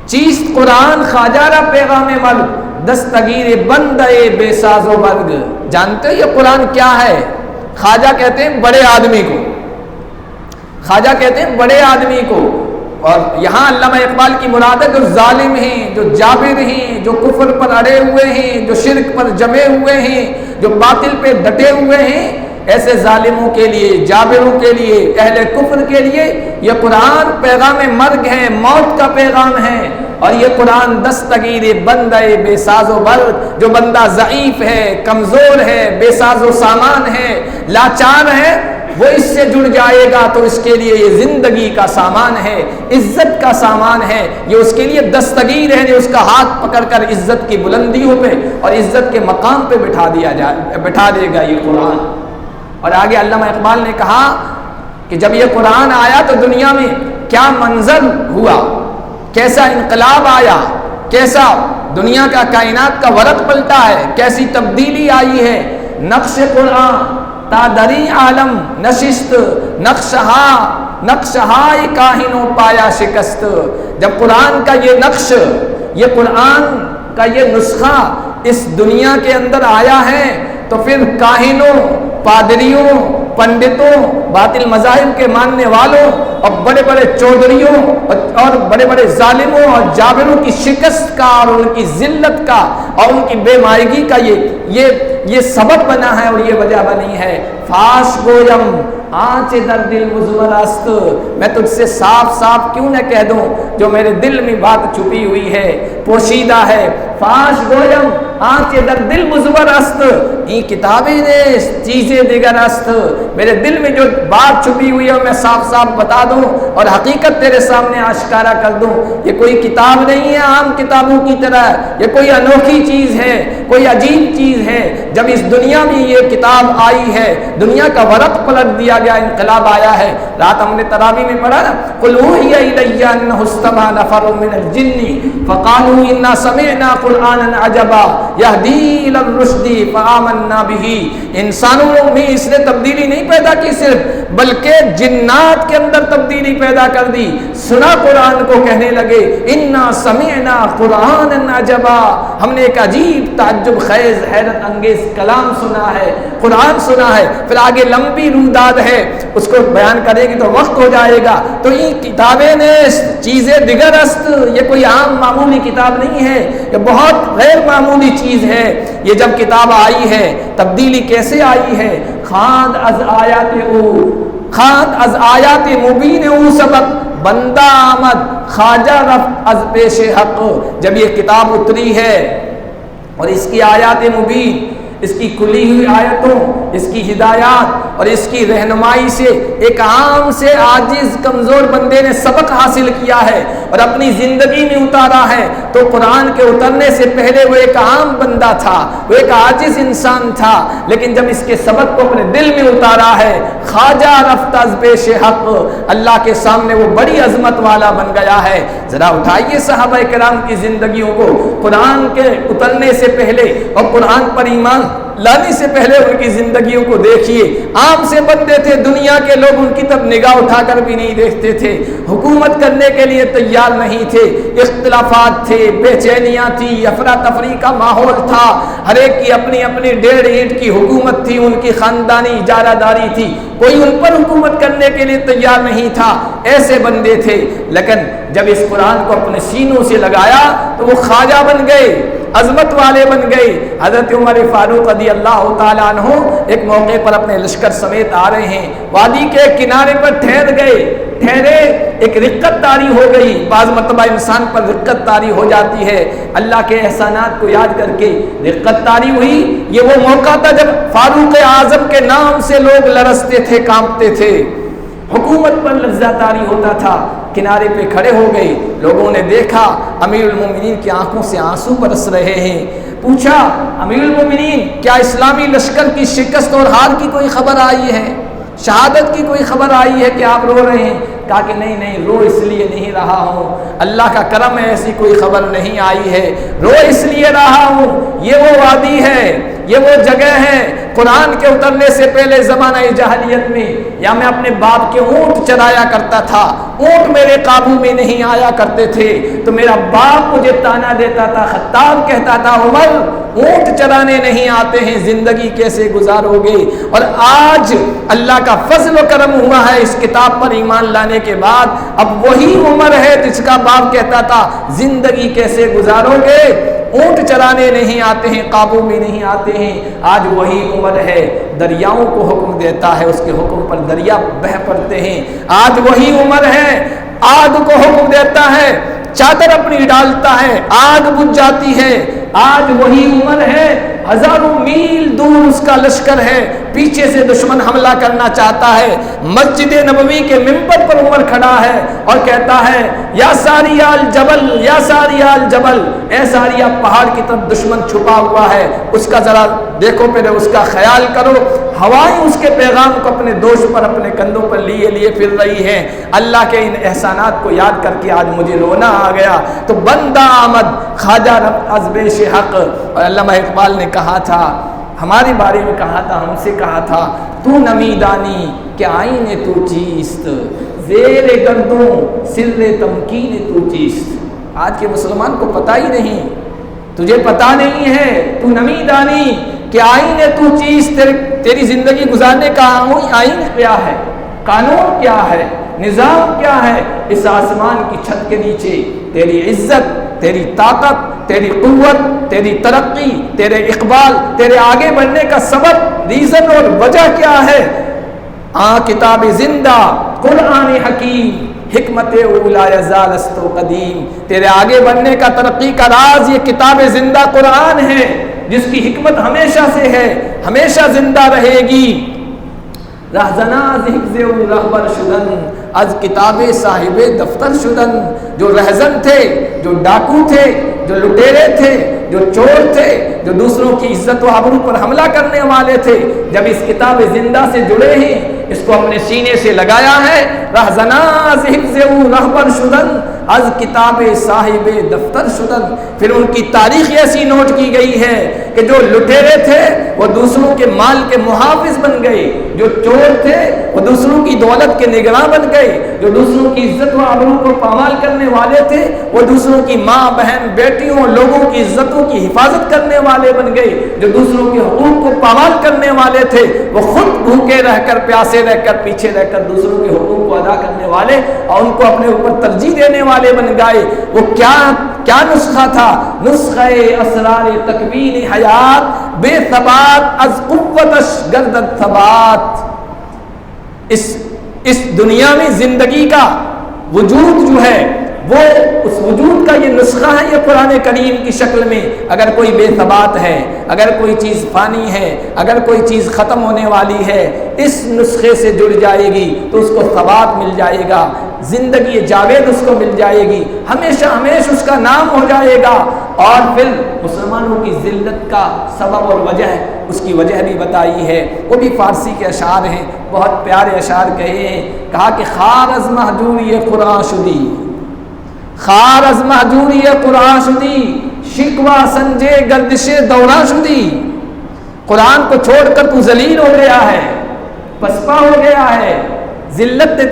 چیست قرآن خواجہ پیغام مرگ، دستگیر بندے بے ساز و برگ۔ جانتے ہو یہ قرآن کیا ہے؟ خواجہ کہتے ہیں بڑے آدمی کو، خواجہ کہتے ہیں بڑے آدمی کو، اور یہاں علامہ اقبال کی مراد ہے جو ظالم ہیں، جو جابر ہیں، جو کفر پر اڑے ہوئے ہیں، جو شرک پر جمے ہوئے ہیں، جو باطل پہ ڈٹے ہوئے ہیں، ایسے ظالموں کے لیے، جابروں کے لیے، اہل کفر کے لیے یہ قرآن پیغام مرگ ہے، موت کا پیغام ہے۔ اور یہ قرآن دستگیر بندے بے ساز و برگ، جو بندہ ضعیف ہے، کمزور ہے، بے ساز و سامان ہے، لاچار ہے، وہ اس سے جڑ جائے گا تو اس کے لیے یہ زندگی کا سامان ہے، عزت کا سامان ہے، یہ اس کے لیے دستگیر ہے جو اس کا ہاتھ پکڑ کر عزت کی بلندیوں پہ اور عزت کے مقام پہ بٹھا دے گا یہ قرآن۔ اور آگے علامہ اقبال نے کہا کہ جب یہ قرآن آیا تو دنیا میں کیا منظر ہوا، کیسا انقلاب آیا، کیسا دنیا کا کائنات کا ورق پلٹا ہے، کیسی تبدیلی آئی ہے۔ نقش قرآن تا دری عالم نشست، نقشہائے کاہنوں پایا شکست۔ جب قرآن کا یہ نقش، یہ قرآن کا یہ نسخہ اس دنیا کے اندر آیا ہے تو پھر کاہنوں، پادریوں، پنڈتوں، باطل مذاہب کے ماننے والوں اور بڑے بڑے چودھریوں اور بڑے بڑے ظالموں اور جابروں کی شکست کا اور ان کی ذلت کا اور ان کی بے مائگی کا یہ سبب بنا ہے اور یہ وجہ بنی ہے۔ فاش گویم آنچ در دل مزور است، میں تجھ سے صاف صاف کیوں نہ کہہ دوں جو میرے دل میں بات چھپی ہوئی ہے، پوشیدہ ہے۔ فاش گویم آنچ در دل مزور است، یہ کتابیں نے چیزیں دیگر است، میرے دل میں جو بات چھپی ہوئی ہے میں صاف صاف بتا دوں اور حقیقت تیرے سامنے آشکارا کر دوں۔ یہ کوئی کتاب نہیں ہے عام کتابوں کی طرح، یہ کوئی انوکھی چیز ہے، کوئی عجیب چیز ہے۔ جب اس دنیا میں یہ کتاب آئی ہے، دنیا کا ورق پلٹ دیا گیا، انقلاب آیا ہے۔ رات ہم نے تراویح میں پڑھا نا، قل اوحی الی انہ استمع نفر من الجن فقالوا انا سمعنا قرآنا عجبا یہدی الی الرشد فآمنا بہ۔ انسانوں میں اس نے تبدیلی نہیں پیدا کی صرف، بلکہ جنات کے اندر تبدیلی پیدا کر دی۔ سنا قرآن کو، کہنے لگے انا سمعنا قرآنا عجبا، ہم نے ایک عجیب تعجب خیز حیرت انگیز کلام سنا ہے، قرآن سنا ہے۔ پھر آگے لمبی روداد ہے، اس کو بیان کرے گی تو وقت ہو جائے گا۔ تو یہ کتابیں نے چیزیں دیگر است، یہ کوئی عام معمولی کتاب نہیں ہے، یہ بہت غیر معمولی چیز ہے۔ یہ جب کتاب آئی ہے تبدیلی کیسے آئی ہے؟ خواند از آیات مبین او سبق بندہ آمد خواجہ رفت از پیش حق۔ جب یہ کتاب اتری ہے اور اس کی آیات مبین، اس کی کھلی ہوئی آیتوں، اس کی ہدایات اور اس کی رہنمائی سے ایک عام سے عاجز کمزور بندے نے سبق حاصل کیا ہے اور اپنی زندگی میں اتارا ہے، تو قرآن کے اترنے سے پہلے وہ ایک عام بندہ تھا، وہ ایک عاجز انسان تھا، لیکن جب اس کے سبق کو اپنے دل میں اتارا ہے، خواجہ رفت از پیش حق، اللہ کے سامنے وہ بڑی عظمت والا بن گیا ہے۔ ذرا اٹھائیے صحابہ کرام کی زندگیوں کو، قرآن کے اترنے سے پہلے اور قرآن پر ایمان لانے سے پہلے ان کی زندگیوں کو دیکھیے۔ عام سے بندے تھے، دنیا کے لوگ ان کی طرف نگاہ اٹھا کر بھی نہیں دیکھتے تھے، حکومت کرنے کے لیے تیار نہیں تھے، اختلافات تھے، بے چینیاں تھی، افراتفری کا ماحول تھا، ہر ایک کی اپنی اپنی 1.5 اینٹ کی حکومت تھی، ان کی خاندانی اجارہ داری تھی، کوئی ان پر حکومت کرنے کے لیے تیار نہیں تھا، ایسے بندے تھے۔ لیکن جب اس قرآن کو اپنے سینوں سے لگایا تو وہ خواجہ بن گئے، عظمت والے بن گئے۔ حضرت عمر فاروق رضی اللہ تعالیٰ عنہ ایک موقع پر اپنے لشکر سمیت آ رہے ہیں، وادی کے کنارے پر ٹھہر ٹھہرے، ایک رقت طاری ہو گئی، بعض مرتبہ انسان پر رقت طاری ہو جاتی ہے، اللہ کے احسانات کو یاد کر کے رقت طاری ہوئی۔ یہ وہ موقع تھا جب فاروق اعظم کے نام سے لوگ لرزتے تھے، کانپتے تھے، حکومت پر لرزہ طاری ہوتا تھا۔ کنارے پہ کھڑے ہو گئے، لوگوں نے دیکھا امیر المومنین کی آنکھوں سے آنسو برس رہے ہیں۔ پوچھا امیر المومنین کیا اسلامی لشکر کی شکست اور ہار کی کوئی خبر آئی ہے، شہادت کی کوئی خبر آئی ہے کہ آپ رو رہے ہیں؟ کہا کہ نہیں، رو اس لیے نہیں رہا ہوں، اللہ کا کرم ہے، ایسی کوئی خبر نہیں آئی ہے، رو اس لیے رہا ہوں، یہ وہ وادی ہے، یہ وہ جگہ ہے، قرآن کے اترنے سے پہلے زمانہ جاہلیت میں یا میں اپنے باپ کے اونٹ چرایا کرتا تھا، اونٹ میرے قابو میں نہیں آیا کرتے تھے تو میرا باپ مجھے تانا دیتا تھا، خطاب کہتا تھا عمر اونٹ چرانے نہیں آتے ہیں، زندگی کیسے گزارو گے؟ اور آج اللہ کا فضل و کرم ہوا ہے اس کتاب پر ایمان لانے کے بعد، اب وہی عمر ہے جس کا باپ کہتا تھا زندگی کیسے گزارو گے؟ اونٹ چرانے نہیں آتے ہیں، قابو میں نہیں آتے ہیں۔ آج وہی عمر ہے، دریاؤں کو حکم دیتا ہے، اس کے حکم پر دریا بہہ پڑتے ہیں۔ آج وہی عمر ہے، آگ کو حکم دیتا ہے، چادر اپنی ڈالتا ہے، آگ بجھ جاتی ہے۔ آج وہی عمر ہے، ہزاروں میل دور اس کا لشکر ہے، پیچھے سے دشمن حملہ کرنا چاہتا ہے، مسجد نبوی کے منبر پر عمر کھڑا ہے اور کہتا ہے یا ساریہ الجبل، یا ساریہ الجبل، اے ساریہ پہاڑ کی طرف دشمن چھپا ہوا ہے، اس کا ذرا دیکھو، پہلے اس کا خیال کرو۔ ہوائیں اس کے پیغام کو اپنے دوش پر، اپنے کندھوں پر لیے پھر رہی ہیں۔ اللہ کے ان احسانات کو یاد کر کے آج مجھے رونا آ گیا۔ تو بندہ آمد خواجہ رب از بیش حق، اور علامہ اقبال نے کہا تھا، ہمارے بارے میں کہا تھا، ہم سے کہا تھا، تو نمیدانی کہ آئین تو چیست، زیر گردوں سر تمکین تو چیست۔ آج کے مسلمان کو پتہ ہی نہیں، تجھے پتہ نہیں ہے، تو نمیدانی کہ آئین تو چیز، تیری زندگی گزارنے کا آئین کیا ہے، قانون کیا ہے، نظام کیا ہے۔ اس آسمان کی چھت کے نیچے تیری عزت، تیری طاقت، تیری قوت، تیری ترقی، تیرے اقبال، تیرے آگے بڑھنے کا سبب، ریزن اور وجہ کیا ہے؟ کتاب زندہ، قرآن حکیم، حکمت اولا یزال است و قدیم۔ تیرے آگے بڑھنے کا، ترقی کا راز یہ کتاب زندہ قرآن ہے، جس کی حکمت ہمیشہ سے ہے، ہمیشہ زندہ رہے گی۔ رہزنا از حفظ او رہبر شدن، از کتاب صاحب دفتر شدن۔ جو رہزن تھے، جو ڈاکو تھے، جو لٹیرے تھے، جو چور تھے، جو دوسروں کی عزت و آبرو پر حملہ کرنے والے تھے، جب اس کتاب زندہ سے جڑے ہیں، اس کو اپنے سینے سے لگایا ہے، رہزنا از حفظ او رہبر شدن، از کتاب صاحب دفتر شدن۔ پھر ان کی تاریخ ایسی نوٹ کی گئی ہے کہ جو لٹیرے تھے وہ دوسروں کے مال کے محافظ بن گئے، جو چور تھے وہ دوسروں کی دولت کے نگراں بن گئے، جو دوسروں کی عزت و آبرو کو پامال کرنے والے تھے وہ دوسروں کی ماں، بہن، بیٹیوں، لوگوں کی عزتوں کی حفاظت کرنے والے بن گئے، جو دوسروں کے حقوق کو پامال کرنے والے تھے وہ خود بھوکے رہ کر، پیاسے رہ کر، پیچھے رہ کر دوسروں کے حقوق کو ادا کرنے والے اور ان کو اپنے اوپر ترجیح دینے والے بن گئے۔ وہ کیا نسخہ تھا؟ نسخہ اسرار تکوین حیات، بے ثبات از قوتش گردد ثبات۔ اس دنیا میں زندگی کا وجود جو ہے وہ اس وجود کا یہ نسخہ ہے، یہ قرآن کریم کی شکل میں۔ اگر کوئی بے ثبات ہے، اگر کوئی چیز فانی ہے، اگر کوئی چیز ختم ہونے والی ہے، اس نسخے سے جڑ جائے گی تو اس کو ثبات مل جائے گا، زندگی جاوید اس کو مل جائے گی، ہمیشہ ہمیشہ اس کا نام ہو جائے گا۔ اور پھر مسلمانوں کی ذلت کا سبب اور وجہ، اس کی وجہ بھی بتائی ہے، وہ بھی فارسی کے اشعار ہیں، بہت پیارے اشعار کہے ہیں۔ کہا کہ خار از محجوری قرآن شدی، خار از محجوری قرآن شدی، شکوہ سنجے گردش دوران شدی۔ قرآن کو چھوڑ کر تو ذلیل ہو گیا ہے، پسپا ہو گیا ہے، ذلت نے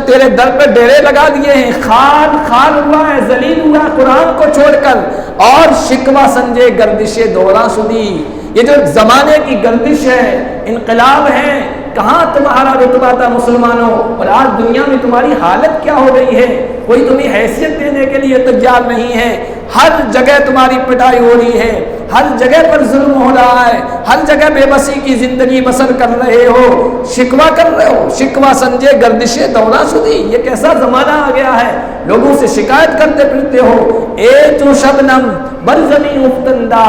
تیرے در پہ ڈیرے لگا دیے ہیں، خار ہوا ہے، ذلیل ہوا ہے قرآن کو چھوڑ کر۔ اور شکوہ سنجے گردش دوران شدی، یہ جو زمانے کی گردش ہے، انقلاب ہے، کہاں تمہارا رتبہ تھا مسلمانوں، اور آج دنیا میں تمہاری حالت کیا ہو گئی ہے؟ کوئی تمہیں حیثیت دینے کے لیے تیار نہیں ہے، ہر جگہ تمہاری پٹائی ہو رہی ہے، ہر جگہ پر ظلم ہو رہا ہے، ہر جگہ بے بسی کی زندگی بسر کر رہے ہو، شکوہ کر رہے ہو، شکوہ سنجے گردش دورہ شدی، یہ کیسا زمانہ آ گیا ہے، لوگوں سے شکایت کرتے پھرتے ہو۔ اے تو شبنم بر زمین افتندہ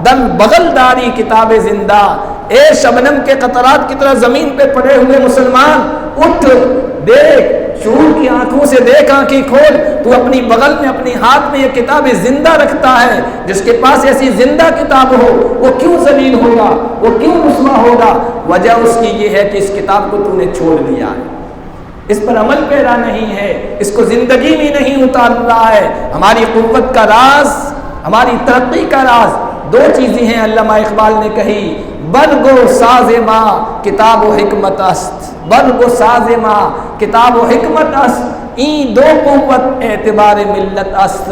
دل بغل داری کتاب زندہ، اے شبنم کے قطرات کی طرح زمین پہ پڑے ہوئے مسلمان، اٹھ دیکھ، شعور کی آنکھوں سے دیکھ، آنکھیں کھول، تو اپنی بغل میں اپنی ہاتھ میں یہ کتاب زندہ رکھتا ہے، جس کے پاس ایسی زندہ کتاب ہو وہ کیوں ذلیل ہوگا، وہ کیوں رسوا ہوگا؟ وجہ اس کی یہ ہے کہ اس کتاب کو تو نے چھوڑ دیا ہے، اس پر عمل پیرا نہیں ہے، اس کو زندگی میں نہیں اتار رہا ہے۔ ہماری قوت کا راز، ہماری ترقی کا راز دو چیزیں ہیں، علامہ اقبال نے کہی، برگ و ساز ماں کتاب و حکمت است، برگ و ساز ماں کتاب و حکمت است، این دو قوت اعتبار ملت است۔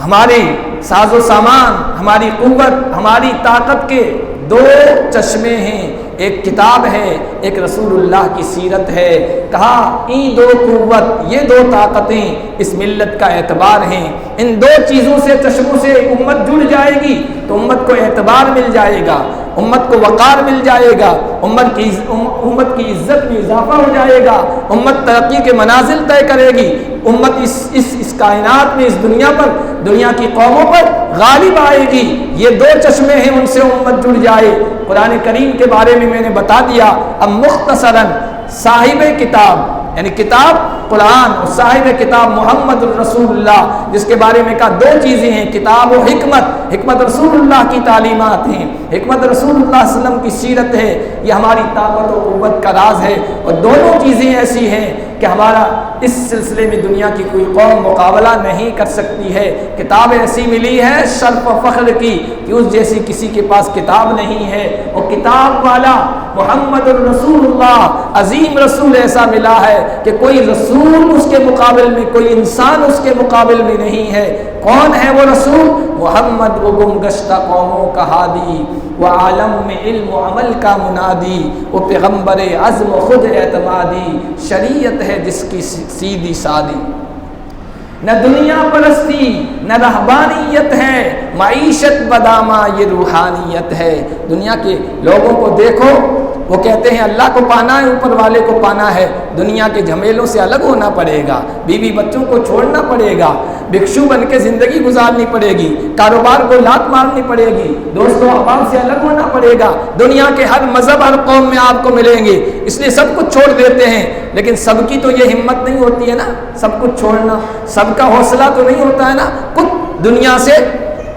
ہماری ساز و سامان، ہماری قوت، ہماری طاقت کے دو چشمے ہیں، ایک کتاب ہے، ایک رسول اللہ کی سیرت ہے۔ کہا این دو قوت، یہ دو طاقتیں اس ملت کا اعتبار ہیں، ان دو چیزوں سے، چشموں سے امت جڑ جائے گی تو امت کو اعتبار مل جائے گا، امت کو وقار مل جائے گا، امت کی عزت میں اضافہ ہو جائے گا، امت ترقی کے منازل طے کرے گی، امت اس کائنات میں، اس دنیا پر، دنیا کی قوموں پر غالب آئے گی۔ یہ دو چشمے ہیں، ان سے امت جڑ جائے۔ قرآن کریم کے بارے میں نے بتا دیا، اب مختصراً صاحب کتاب یعنی کتاب قرآن اور صاحب کتاب محمد الرسول اللہ، جس کے بارے میں کہا دو چیزیں ہیں، کتاب و حکمت، حکمت رسول اللہ کی تعلیمات ہیں، حکمت رسول اللہ صلی اللہ علیہ وسلم کی سیرت ہے، یہ ہماری طاقت و قوت کا راز ہے، اور دونوں چیزیں ایسی ہیں کہ ہمارا اس سلسلے میں دنیا کی کوئی قوم مقابلہ نہیں کر سکتی ہے۔ کتاب ایسی ملی ہے شرف و فخر کی کہ اس جیسی کسی کے پاس کتاب نہیں ہے، اور کتاب والا محمد الرسول اللہ عظیم رسول ایسا ملا ہے کہ کوئی رسول اس کے مقابل میں، کوئی انسان اس کے مقابل میں نہیں ہے۔ کون ہے وہ رسول؟ محمد وہ گم گشتہ قوموں کا ہادی، وہ عالم میں علم و عمل کا منادی، وہ پیغمبر عزم و خود اعتمادی، شریعت ہے جس کی سیدھی سادی۔ نہ دنیا پرستی نہ رہبانیت ہے، معیشت بدامہ یہ روحانیت ہے۔ دنیا کے لوگوں کو دیکھو، وہ کہتے ہیں اللہ کو پانا ہے، اوپر والے کو پانا ہے، دنیا کے جھمیلوں سے الگ ہونا پڑے گا، بیوی بچوں کو چھوڑنا پڑے گا، بھکشو بن کے زندگی گزارنی پڑے گی، کاروبار کو لات مارنی پڑے گی، دوستوں احباب سے الگ ہونا پڑے گا، دنیا کے ہر مذہب ہر قوم میں آپ کو ملیں گے، اس لیے سب کچھ چھوڑ دیتے ہیں۔ لیکن سب کی تو یہ ہمت نہیں ہوتی ہے نا، سب کچھ چھوڑنا، سب کا حوصلہ تو نہیں ہوتا ہے نا، کچھ دنیا سے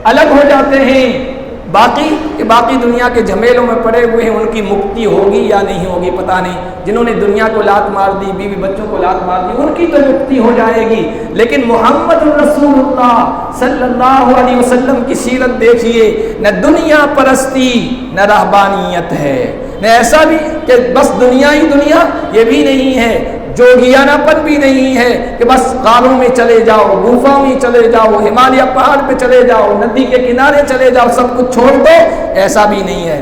الگ ہو جاتے ہیں، باقی دنیا کے جھمیلوں میں پڑے ہوئے ہیں، ان کی مکتی ہوگی یا نہیں ہوگی پتہ نہیں، جنہوں نے دنیا کو لات مار دی، بیوی بچوں کو لات مار دی، ان کی تو مکتی ہو جائے گی، لیکن محمد الرسول اللہ صلی اللہ علیہ وسلم کی سیرت دیکھیے، نہ دنیا پرستی نہ رہبانیت ہے، نہ ایسا بھی کہ بس دنیا ہی دنیا، یہ بھی نہیں ہے، جوگیانہ پن بھی نہیں ہے کہ بس غاروں میں چلے جاؤ، گوفاؤں میں چلے جاؤ، ہمالیہ پہاڑ پہ چلے جاؤ، ندی کے کنارے چلے جاؤ، سب کچھ چھوڑ دو، ایسا بھی نہیں ہے،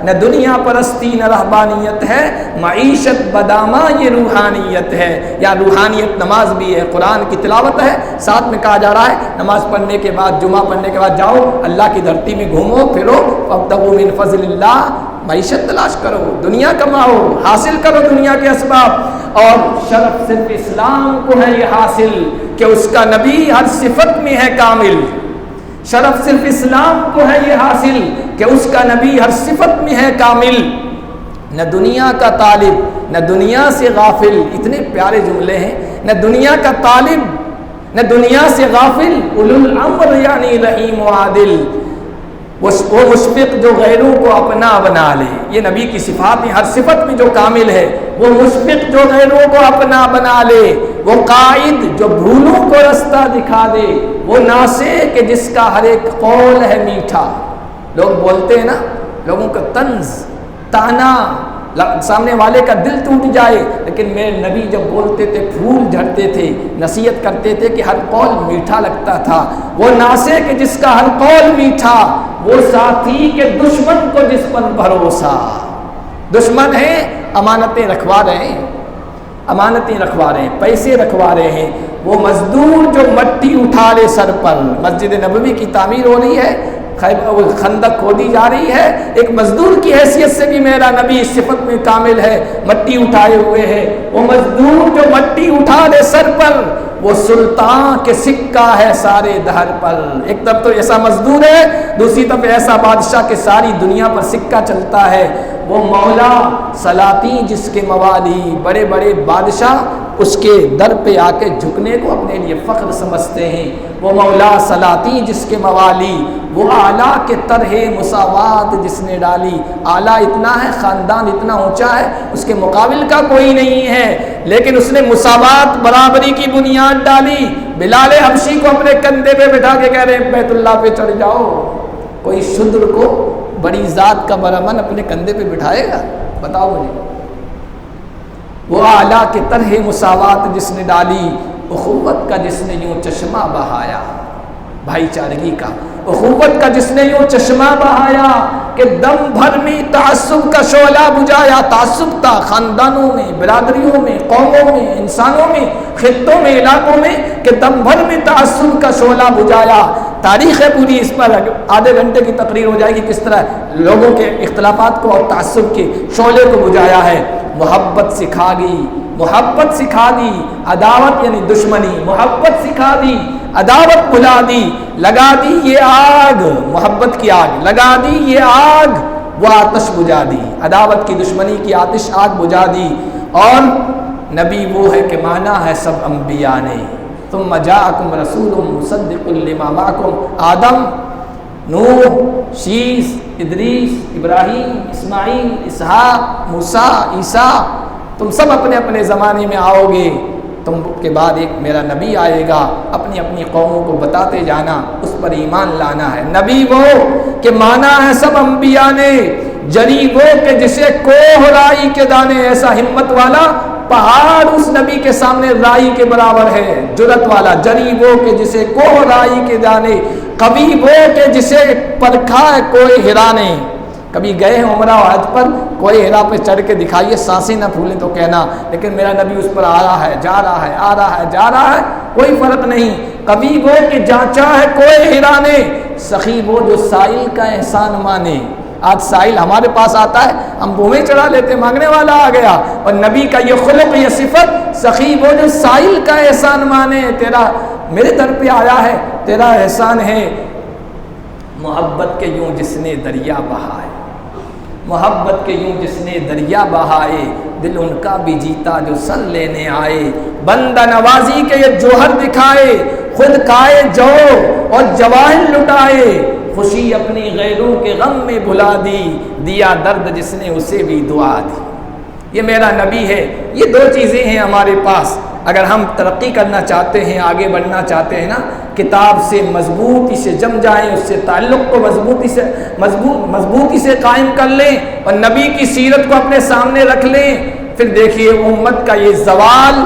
نہ دنیا پرستی نہ رہبانیت ہے، معیشت بدامہ یہ روحانیت ہے، یا روحانیت نماز بھی ہے، قرآن کی تلاوت ہے، ساتھ میں کہا جا رہا ہے نماز پڑھنے کے بعد، جمعہ پڑھنے کے بعد جاؤ اللہ کی دھرتی میں گھومو پھرو، فابتغوا من فضل اللہ، معیشت تلاش کرو، دنیا کماؤ، حاصل کرو دنیا کے اسباب، اور شرف صرف اسلام کو ہے یہ حاصل کہ اس کا نبی ہر صفت میں ہے کامل، شرف صرف اسلام کو ہے یہ حاصل کہ اس کا نبی ہر صفت میں ہے کامل، نہ دنیا کا طالب نہ دنیا سے غافل، اتنے پیارے جملے ہیں، نہ دنیا کا طالب نہ دنیا سے غافل، اولو الامر یعنی رحیم و عادل، وہ مشفق جو غیروں کو اپنا بنا لے، یہ نبی کی صفات ہیں، ہر صفت میں جو کامل ہے، وہ مشفق جو غیروں کو اپنا بنا لے، وہ قائد جو بھولوں کو رستہ دکھا دے، وہ ناصح کہ جس کا ہر ایک قول ہے میٹھا۔ لوگ بولتے ہیں نا، لوگوں کا طنز، طعنہ، سامنے والے کا دل ٹوٹ جائے، لیکن میرے نبی جب بولتے تھے پھول جھڑتے تھے، نصیحت کرتے تھے کہ ہر قول میٹھا لگتا تھا، وہ ناصح کہ جس کا ہر قول میٹھا، وہ ساتھی کے دشمن کو جس پر بھروسہ۔ دشمن ہیں، امانتیں رکھوا رہے ہیں، امانتیں رکھوا رہے ہیں، پیسے رکھوا رہے ہیں، وہ مزدور جو مٹی اٹھا لے سر پر، مسجد نبوی کی تعمیر ہو رہی ہے، خندق کھودی جا رہی ہے، ایک مزدور کی حیثیت سے بھی میرا نبی اس صفت میں کامل ہے، مٹی اٹھائے ہوئے ہے۔ وہ مزدور جو مٹی اٹھا لے سر پر، وہ سلطان کے سکہ ہے سارے دہر پر۔ ایک طرف تو ایسا مزدور ہے، دوسری طرف ایسا بادشاہ کہ ساری دنیا پر سکہ چلتا ہے۔ وہ مولا سلاطین جس کے موالی، بڑے بڑے بادشاہ اس کے در پہ آ کے جھکنے کو اپنے لیے فخر سمجھتے ہیں۔ وہ مولا سلاطین جس کے موالی، وہ اعلیٰ کے طرح مساوات جس نے ڈالی۔ اعلیٰ اتنا ہے، خاندان اتنا اونچا ہے، اس کے مقابل کا کوئی نہیں ہے، لیکن اس نے مساوات برابری کی بنیاد ڈالی۔ بلال حبشی کو اپنے کندھے پہ بٹھا کے کہہ رہے ہیں بیت اللہ پہ چڑھ جاؤ۔ کوئی شودر کو بڑی ذات کا برہمن اپنے کندھے پہ بٹھائے گا؟ بتاؤ مجھے۔ وہ اعلیٰ کے طرح مساوات جس نے ڈالی، اخوت کا جس نے یوں چشمہ بہایا، بھائی چارگی کا، اخوت کا جس نے یوں چشمہ بہایا کہ دم بھر میں تعصب کا شعلہ بجھایا۔ تعصب تھا خاندانوں میں، برادریوں میں، قوموں میں، انسانوں میں، خطوں میں، علاقوں میں، کہ دم بھر میں تعصب کا شعلہ بجھایا۔ تاریخ ہے پوری، اس پر آدھے گھنٹے کی تقریر ہو جائے گی، کس طرح لوگوں کے اختلافات کو اور تعصب کے شعلے کو بجھایا ہے۔ محبت سکھا دی، محبت سکھا دی، عداوت یعنی دشمنی، محبت سکھا دی، عداوت بھلا دی، لگا دی یہ آگ، محبت کی آگ، لگا دی یہ آگ، وہ آتش بجھا دی، عداوت کی دشمنی کی آتش آگ بجھا دی۔ اور نبی وہ ہے کہ مانا ہے سب انبیاء نے، ثم جاءکم رسول مصدق لما معکم، آدم، نوح، شیس، ادریس، ابراہیم، اسماعیل، اسحاق، موسیٰ، عیسیٰ، تم سب اپنے اپنے زمانے میں آؤ گے، تم کے بعد ایک میرا نبی آئے گا، اپنی اپنی قوموں کو بتاتے جانا، اس پر ایمان لانا ہے۔ نبی وہ کہ مانا ہے سب انبیاء نے، جری وہ کہ جسے کوہ رائی کے دانے، ایسا ہمت والا پہاڑ اس نبی کے سامنے رائی کے برابر ہے، جرت والا۔ جری وہ کہ جسے کوہ رائی کے دانے، قوی وہ کہ جسے پرکھا ہے کوئی ہرا نے۔ کبھی گئے ہیں عمرہ و حج پر، کوئی ہرا پہ چڑھ کے دکھائیے، سانسیں نہ پھولیں تو کہنا، لیکن میرا نبی اس پر آ رہا ہے، جا رہا ہے، آ رہا ہے، جا رہا ہے، کوئی فرق نہیں۔ کبھی وہ کہ جانچا ہے کوئی ہرا نے، سخی وہ جو سائل کا احسان مانے۔ آج سائل ہمارے پاس آتا ہے، ہم بومیں چڑھا لیتے، مانگنے والا آ گیا، اور نبی کا یہ خلق، یہ صفت، سخی وہ جو سائل کا احسان مانے، تیرا میرے در پہ آیا ہے، تیرا احسان ہے۔ محبت کے یوں جس نے دریا بہائے، محبت کے یوں جس نے دریا بہائے، دل ان کا بھی جیتا جو سر لینے آئے۔ بندہ نوازی کے یہ جوہر دکھائے، خود کھائے جو اور جواہر لٹائے، خوشی اپنی غیروں کے غم میں بھلا دی، دیا درد جس نے اسے بھی دعا دی۔ یہ میرا نبی ہے۔ یہ دو چیزیں ہیں ہمارے پاس، اگر ہم ترقی کرنا چاہتے ہیں، آگے بڑھنا چاہتے ہیں نا، کتاب سے مضبوطی سے جم جائیں، اس سے تعلق کو مضبوطی سے قائم کر لیں، اور نبی کی سیرت کو اپنے سامنے رکھ لیں، پھر دیکھیے امت کا یہ زوال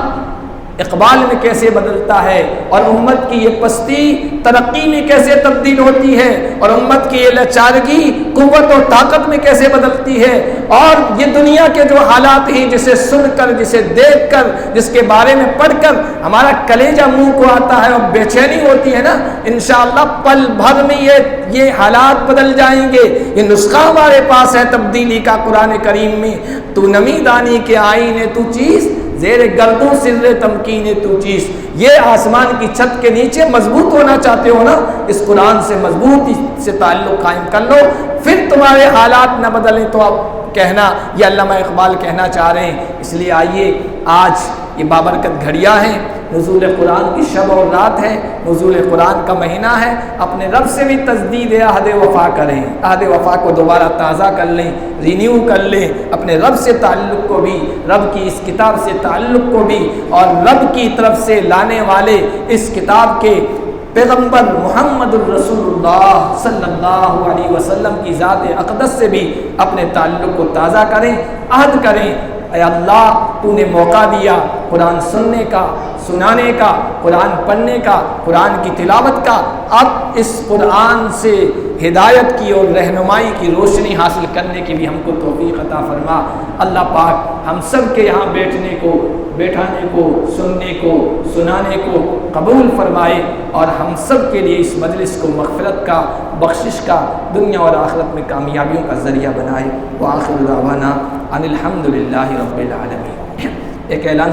اقبال میں کیسے بدلتا ہے، اور امت کی یہ پستی ترقی میں کیسے تبدیل ہوتی ہے، اور امت کی یہ لاچارگی قوت و طاقت میں کیسے بدلتی ہے۔ اور یہ دنیا کے جو حالات ہیں، جسے سن کر، جسے دیکھ کر، جس کے بارے میں پڑھ کر ہمارا کلیجہ منہ کو آتا ہے اور بے چینی ہوتی ہے نا، انشاءاللہ پل بھر میں یہ حالات بدل جائیں گے۔ یہ نسخہ ہمارے پاس ہے تبدیلی کا قرآن کریم میں۔ تو نمی دانی کے آئینے تو چیز، زیر گردوں سر تمکین تو چیز۔ یہ آسمان کی چھت کے نیچے مضبوط ہونا چاہتے ہو نا، اس قرآن سے مضبوطی سے تعلق قائم کر لو، پھر تمہارے حالات نہ بدلیں تو اب کہنا، یہ علامہ اقبال کہنا چاہ رہے ہیں۔ اس لیے آئیے، آج یہ بابرکت گھڑیاں ہیں، نزول قرآن کی شب اور رات ہے، نزول قرآن کا مہینہ ہے، اپنے رب سے بھی تجدید عہد وفا کریں، عہد وفا کو دوبارہ تازہ کر لیں، رینیو کر لیں، اپنے رب سے تعلق کو بھی، رب کی اس کتاب سے تعلق کو بھی، اور رب کی طرف سے لانے والے اس کتاب کے پیغمبر محمد الرسول اللہ صلی اللہ علیہ وسلم کی ذات اقدس سے بھی اپنے تعلق کو تازہ کریں، عہد کریں۔ اے اللہ، تو نے موقع دیا قرآن سننے کا، سنانے کا، قرآن پڑھنے کا، قرآن کی تلاوت کا، اب اس قرآن سے ہدایت کی اور رہنمائی کی روشنی حاصل کرنے کی بھی ہم کو توفیق عطا فرما۔ اللہ پاک ہم سب کے یہاں بیٹھنے کو، بیٹھانے کو، سننے کو، سنانے کو قبول فرمائے، اور ہم سب کے لیے اس مجلس کو مغفرت کا، بخشش کا، دنیا اور آخرت میں کامیابیوں کا ذریعہ بنائے۔ وآخر دعوانا ان الحمد للہ رب العالمین۔ ایک اعلان